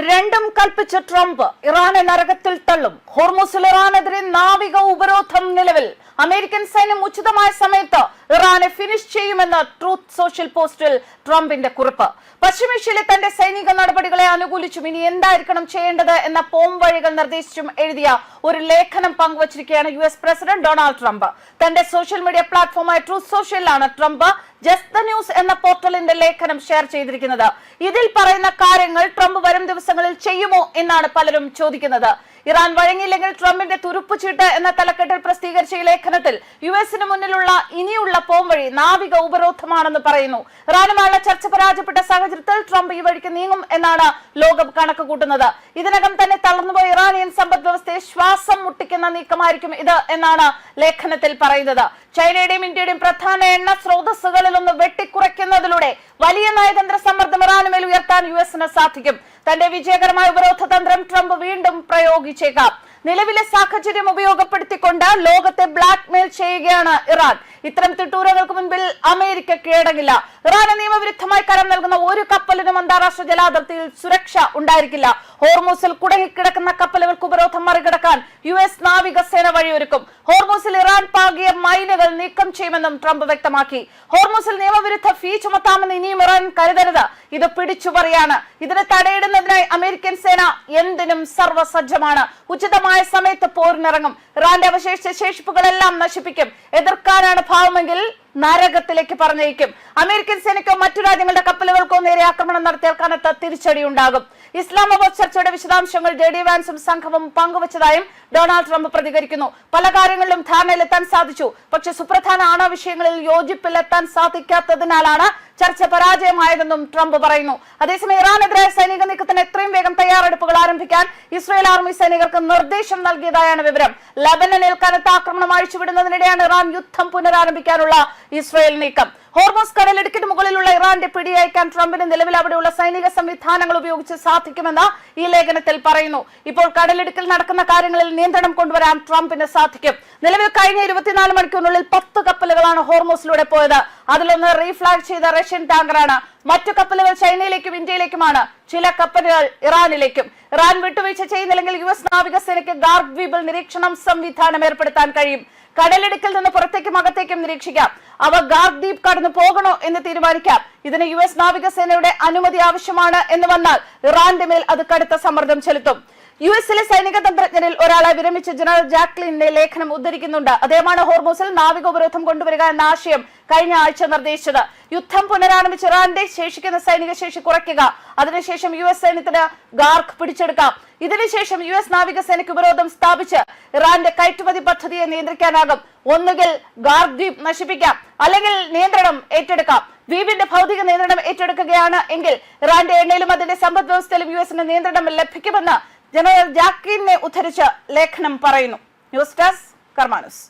രണ്ടും കൽപ്പിച്ച ട്രംപ് ഇറാനെ നരകത്തിൽ തള്ളും. ഹോർമുസിൽ ഇറാനെതിരെ നാവിക ഉപരോധം നിലവിൽ. അമേരിക്കൻ സൈന്യം ഉചിതമായ സമയത്ത് ഇറാനെ ഫിനിഷ് ചെയ്യുമെന്ന് ട്രൂത്ത് സോഷ്യൽ പോസ്റ്റിൽ ട്രംപിന്റെ കുറിപ്പ്. പശ്ചിമേഷ്യയിലെ തന്റെ സൈനിക നടപടികളെ അനുകൂലിച്ചും ഇനി എന്തായിരിക്കണം ചെയ്യേണ്ടത് എന്ന പോംവഴികൾ നിർദ്ദേശിച്ചും എഴുതിയ ഒരു ലേഖനം പങ്കുവച്ചിരിക്കുകയാണ് US പ്രസിഡന്റ് ഡൊണാൾഡ് ട്രംപ്. തന്റെ സോഷ്യൽ മീഡിയ പ്ലാറ്റ്ഫോമായ ട്രൂത്ത് സോഷ്യലിലാണ് ട്രംപ് ജസ്റ്റ് ദ ന്യൂസ് എന്ന പോർട്ടലിന്റെ ലേഖനം ഷെയർ ചെയ്തിരിക്കുന്നത്. ഇതിൽ പറയുന്ന കാര്യങ്ങൾ ട്രംപ് വരും ദിവസങ്ങളിൽ ചെയ്യുമോ എന്നാണ് പലരും ചോദിക്കുന്നത്. ഇറാൻ വഴങ്ങിയില്ലെങ്കിൽ ട്രംപിന്റെ തുരുപ്പുചീട്ട് എന്ന തലക്കെട്ടിൽ പ്രസിദ്ധീകരിച്ച ഈ ലേഖനത്തിൽ യുഎസിന് മുന്നിലുള്ള ഇനിയുള്ള പോംവഴി നാവിക ഉപരോധമാണെന്ന് പറയുന്നു. ഇറാനുമായുള്ള ചർച്ച പരാജയപ്പെട്ട സാഹചര്യത്തിൽ ട്രംപ് ഈ വഴിക്ക് നീങ്ങും എന്നാണ് ലോകം കണക്ക് കൂട്ടുന്നത്. ഇതിനകം തന്നെ തളർന്നുപോയ ഇറാനിയൻ സമ്പദ് വ്യവസ്ഥയെ ശ്വാസം മുട്ടിക്കുന്ന നീക്കമായിരിക്കും ഇത് എന്നാണ് ലേഖനത്തിൽ പറയുന്നത്. ചൈനയുടെയും ഇന്ത്യയുടെയും പ്രധാന എണ്ണ സ്രോതസ്സുകളിൽ ഒന്ന് വെട്ടിക്കുറയ്ക്കുന്നതിലൂടെ വലിയ നയതന്ത്ര സമ്മർദ്ദം ഇറാനുമേൽ ഉയർത്താൻ യുഎസിന് സാധിക്കും. തന്റെ വിജയകരമായ ഉപരോധ തന്ത്രം ട്രംപ് വീണ്ടും പ്രയോഗിച്ചേക്കാം. നിലവിലെ സാഹചര്യം ഉപയോഗപ്പെടുത്തിക്കൊണ്ട് ലോകത്തെ ബ്ലാക്ക്മെയിൽ ചെയ്യുകയാണ് ഇറാൻ. ഇത്തരം തിട്ടൂരങ്ങൾക്ക് മുൻപിൽ അമേരിക്ക കീഴടങ്ങില്ല. ഇറാന് നിയമവിരുദ്ധമായി കരം നൽകുന്ന ഒരു കപ്പലിനും അന്താരാഷ്ട്ര ജലാതിർത്തിയിൽ സുരക്ഷ ഉണ്ടായിരിക്കില്ല. ഹോർമൂസിൽ കുടുങ്ങിക്കിടക്കുന്ന കപ്പലുകൾക്ക് ഉപരോധം മറികടക്കാൻ US നാവികസേന വഴിയൊരുക്കും. ഹോർമൂസിൽ ഇറാൻ പാകിയ മൈനുകൾ നീക്കം ചെയ്യുമെന്നും ട്രംപ് വ്യക്തമാക്കി. ഹോർമൂസിൽ നിയമവിരുദ്ധ ഫീ ചുമത്താമെന്ന് ഇനിയും ഇറാൻ കരുതരുത്. ഇത് പിടിച്ചുപറിയാണ്. ഇതിനെ തടയിടുന്നതിനായി അമേരിക്കൻ സേന എന്തിനും സർവ്വസജ്ജമാണ്. ഉചിതമായ സമയത്ത് പോരിനിറങ്ങും. ഇറാന്റെ അവശേഷിച്ച ശേഷിപ്പുകളെല്ലാം നശിപ്പിക്കും. എതിർക്കാനാണ് ഭാവമെങ്കിൽ നരകത്തിലേക്ക് പറഞ്ഞയക്കും. അമേരിക്കൻ സേനയ്ക്കോ മറ്റു രാജ്യങ്ങളുടെ കപ്പലുകൾക്കോ നേരെ ആക്രമണം നടത്തിയാൽ കനത്ത തിരിച്ചടി ഉണ്ടാകും. ഇസ്ലാമാബാദ് ചർച്ചയുടെ വിശദാംശങ്ങൾ JD വാൻസും സംഘവും പങ്കുവച്ചതായും ഡൊണാൾഡ് ട്രംപ് പ്രതികരിക്കുന്നു. പല കാര്യങ്ങളിലും ധാരണയിലെത്താൻ സാധിച്ചു. പക്ഷെ സുപ്രധാന ആണവ വിഷയങ്ങളിൽ യോജിപ്പിലെത്താൻ സാധിക്കാത്തതിനാലാണ് ചർച്ച പരാജയമായതെന്നും ട്രംപ് പറയുന്നു. അതേസമയം ഇറാനെതിരായ സൈനിക നീക്കത്തിന് എത്രയും വേഗം തയ്യാറെടുപ്പുകൾ ആരംഭിക്കാൻ ഇസ്രായേൽ ആർമി സൈനികർക്ക് നിർദ്ദേശം നൽകിയതായാണ് വിവരം. ലബനനിൽ കനത്ത ആക്രമണം അഴിച്ചുവിടുന്നതിനിടെയാണ് ഇറാൻ യുദ്ധം പുനരാരംഭിക്കാനുള്ള ഇസ്രായേൽ നീക്കം. ഹോർമൂസ് കടലിടുക്കിന് മുകളിലുള്ള ഇറാന്റെ പിടിയയക്കാൻ ട്രംപിന് നിലവിൽ അവിടെയുള്ള സൈനിക സംവിധാനങ്ങൾ ഉപയോഗിച്ച് സാധിക്കുമെന്ന് ഈ ലേഖനത്തിൽ പറയുന്നു. ഇപ്പോൾ കടലിടുക്കിൽ നടക്കുന്ന കാര്യങ്ങളിൽ നിയന്ത്രണം കൊണ്ടുവരാൻ ട്രംപിന് സാധിക്കും. നിലവിൽ കഴിഞ്ഞ 24 മണിക്കൂറിനുള്ളിൽ 10 കപ്പലുകളാണ് ഹോർമൂസിലൂടെ പോയത്. അതിലൊന്ന് റീഫ്ലാഗ് ചെയ്ത റഷ്യൻ ടാങ്കറാണ്. മറ്റു കപ്പലുകൾ ചൈനയിലേക്കും ഇന്ത്യയിലേക്കുമാണ്. ചില കപ്പലുകൾ ഇറാനിലേക്കും. ഇറാൻ വിട്ടുവീഴ്ച ചെയ്യുന്നില്ലെങ്കിൽ US നാവികസേനയ്ക്ക് ഗാർഗ് ദ്വീപിൽ നിരീക്ഷണം സംവിധാനം ഏർപ്പെടുത്താൻ കഴിയും. കടലിടുക്കിൽ നിന്ന് പുറത്തേക്കും അകത്തേക്കും നിരീക്ഷിക്കാം. അവ ഗാർഗ് ദ്വീപ് കടന്നു പോകണോ എന്ന് തീരുമാനിക്കാം. ഇതിന് US നാവികസേനയുടെ അനുമതി ആവശ്യമാണ് എന്ന് വന്നാൽ ഇറാന്റെ മേൽ അത് കടുത്ത സമ്മർദ്ദം ചെലുത്തും. യുഎസിലെ സൈനിക തന്ത്രജ്ഞരിൽ ഒരാളെ വിരമിച്ച ജനറൽ ജാക്ലിന്റെ ലേഖനം ഉദ്ധരിക്കുന്നുണ്ട്. അദ്ദേഹമാണ് ഹോർമൂസിൽ നാവിക ഉപരോധം കൊണ്ടുവരിക എന്ന ആശയം കഴിഞ്ഞ ആഴ്ച നിർദ്ദേശിച്ചത്. യുദ്ധം പുനരാരംഭിച്ച് ഇറാന്റെ ശേഷിക്കുന്ന സൈനിക ശേഷി കുറയ്ക്കുക. അതിനുശേഷം US സൈന്യത്തിന് ഗാർഗ് പിടിച്ചെടുക്കാം. ഇതിനുശേഷം US നാവികസേനയ്ക്ക് ഉപരോധം സ്ഥാപിച്ച് ഇറാന്റെ കയറ്റുമതി പദ്ധതിയെ നിയന്ത്രിക്കാനാകും. ഒന്നുകിൽ ഗാർഗ് ദ്വീപ് നശിപ്പിക്കാം, അല്ലെങ്കിൽ നിയന്ത്രണം ഏറ്റെടുക്കാം. ദ്വീപിന്റെ ഭൗതിക നിയന്ത്രണം ഏറ്റെടുക്കുകയാണ് എങ്കിൽ ഇറാന്റെ എണ്ണയിലും അതിന്റെ സമ്പദ് വ്യവസ്ഥയിലും US നിയന്ത്രണം ലഭിക്കുമെന്ന് ജനറൽ ജാക്ലിനെ ഉദ്ധരിച്ച് ലേഖനം പറയുന്നു. News desk Karma news.